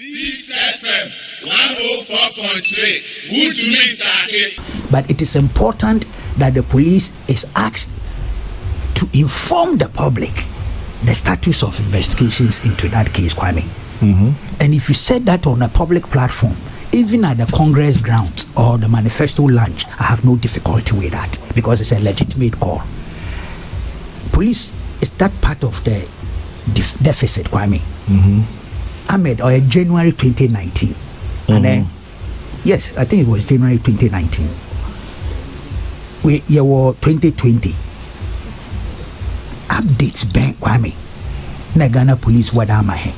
Peace FM 104.3. Good to meet. But it is important that the police is asked to inform the public the status of investigations into that case, Kwame. And if you said that on a public platform, even at the Congress grounds or the manifesto lunch, I have no difficulty with that because it's a legitimate call. Police is that part of the deficit, Kwame. Ahmed, or January 2019, and then yes, I think it was January 2019. We were 2020 updates bank Kwame. Na Ghana police wada mahe.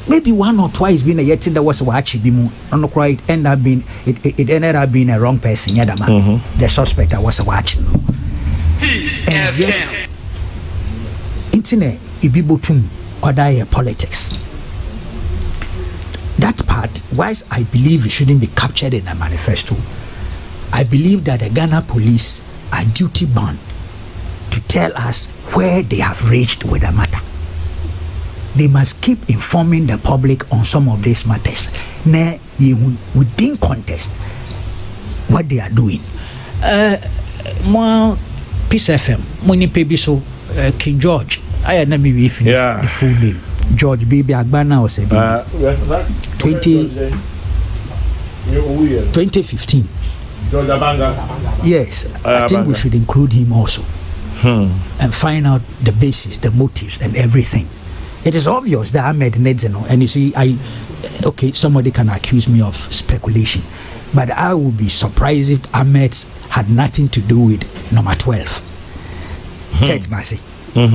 Maybe one or twice been a yet that was actually be on quite end up being it ended up being a wrong person. Yadama, the suspect I was watching. And yet, internet ibibotum or politics. That part, whilst I believe it shouldn't be captured in a manifesto, I believe that the Ghana police are duty bound to tell us where they have reached with the matter. They must keep informing the public on some of these matters. Now, within contest, what they are doing. More Peace FM, Moni Pebiso, King George. I had never the full name. George Baby Agbana or 2015. Yes, I think we should include him also and find out the basis, the motives, and everything. It is obvious that Ahmed needs and you see, okay, somebody can accuse me of speculation, but I would be surprised if Ahmed had nothing to do with number 12. Church Mercy. Will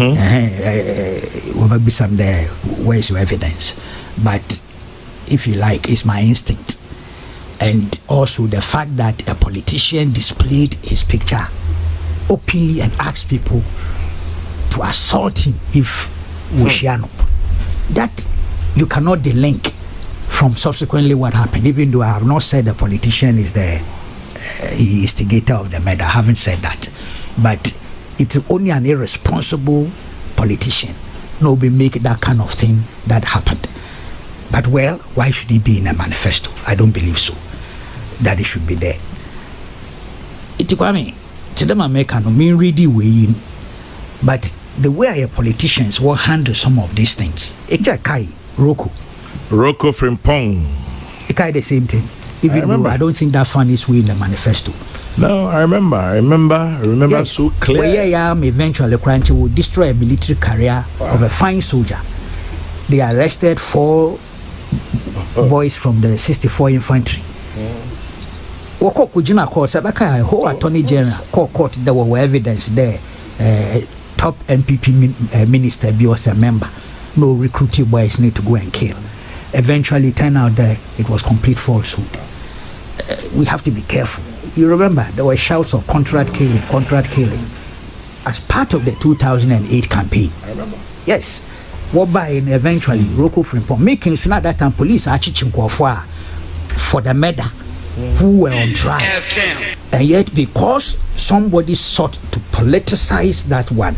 be some there. Where's your evidence? But if you like, it's my instinct. And also the fact that a politician displayed his picture openly and asked people to assault him if Wushiano. That you cannot delink from subsequently what happened, even though I have not said the politician is the instigator of the murder. I haven't said that. But it's only an irresponsible politician no be make that kind of thing that happened. But well, why should it be in a manifesto? I don't believe so, that it should be there. Itikwame, to them American, I mean really way, but the way our politicians will handle some of these things, it's a kai Roko Frimpong. It kind the same thing. Even though I don't think that fund is way in the manifesto. No, I remember yes. So clear. Where eventually Kranchi will destroy a military career of a fine soldier. They arrested 4 boys from the 64 infantry. Woko kujina court sabaka whole attorney general court there were evidence there. Top MPP minister be was a member. No recruiting boys need to go and kill. Eventually turned out that it was complete falsehood. We have to be careful. You remember there were shouts of contract killing as part of the 2008 campaign. I remember. Yes. What by eventually Roko Frimpong making sure that that time police are chiching for the murder who were on trial. And yet because somebody sought to politicize that one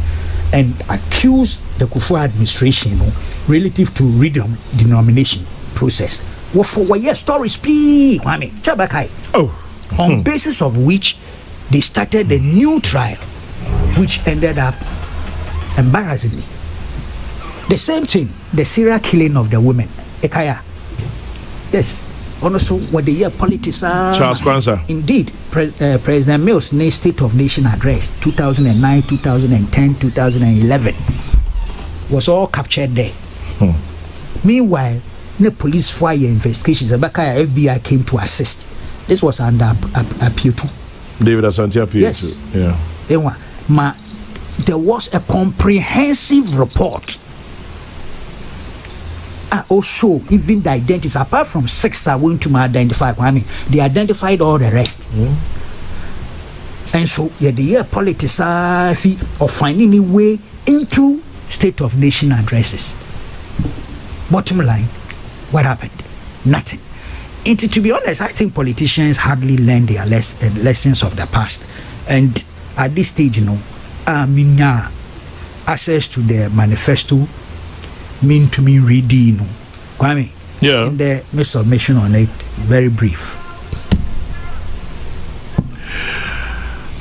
and accuse the Kufuor administration relative to redenomination process. Well, for what year stories speak, Chabakai. On basis of which they started a new trial, which ended up embarrassingly. The same thing, the serial killing of the women, Ekaya. Yes, also what the year politics are. Charles Kwanzaa. Indeed, President Mills' State of Nation address, 2009, 2010, 2011, was all captured there. Meanwhile, the police fire investigations, Abakaya FBI came to assist. This was under appeal too. David Asante appeal. Yes. Yeah. There was a comprehensive report. Also, even the identities, apart from 6 are going to identify. They identified all the rest. And so, the year politics of finding a way into State of Nation addresses. Bottom line, what happened? Nothing. And to be honest, I think politicians hardly learn their lessons of the past. And at this stage, access to the manifesto, mean reading, Kwame, Yeah. And my submission on it, very brief.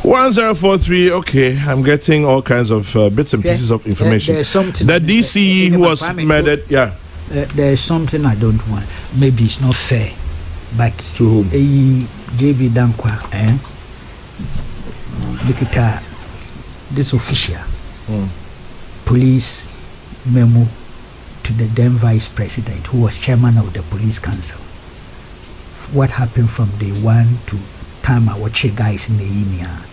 1043. Okay, I'm getting all kinds of bits and pieces of information. There's something. The DCE who was murdered. Yeah. There's something I don't want. Maybe it's not fair, but to whom? JB Dankwa, Nikita, this official, police memo to the then vice president, who was chairman of the police council. What happened from day one to time I watch guys in the Inia.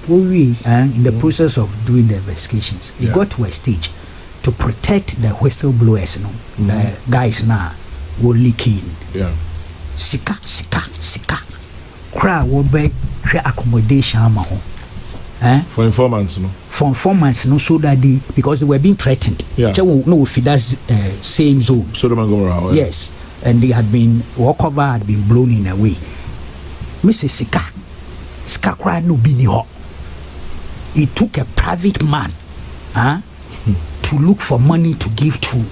In the process of doing the investigations, it got to a stage to protect the whistleblowers, the guys now were leaking. Yeah. Sika. Cry will be accommodation for informants, no? For informants, no, so that because they were being threatened. Yeah. No, if that's same zone. Sodom and Gomorrah. Yes. And they had been, walkover had been blown in away. Mrs. Sika cry no bini ho. He took a private man to look for money to give to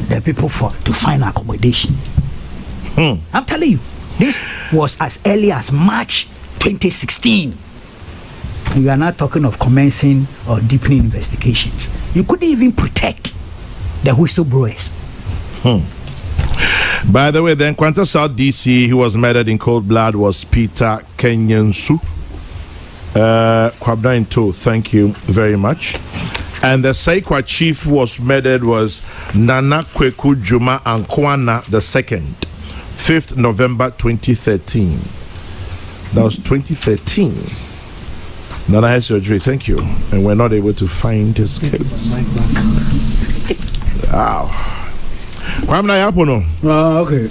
the people to find accommodation. I'm telling you, this was as early as March 2016. You are not talking of commencing or deepening investigations. You couldn't even protect the whistleblowers. By the way, then Kwanta South DC, who was murdered in cold blood, was Peter Kenyansu. Kwabdainto, thank you very much. And the Saikwa chief who was murdered was Nana Kweku Juma Ankwana II, 5th November 2013. That was 2013. Nana has surgery, thank you. And we're not able to find his case. Wow. Kwamna Yapono. Okay.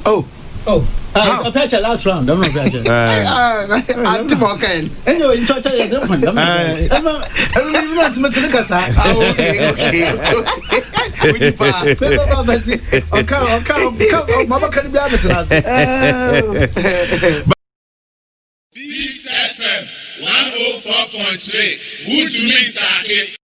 I patch last round. I'm not patching. I'm too okay. Anyway, you touch it. I'm This FM 104.3. Good to meet you.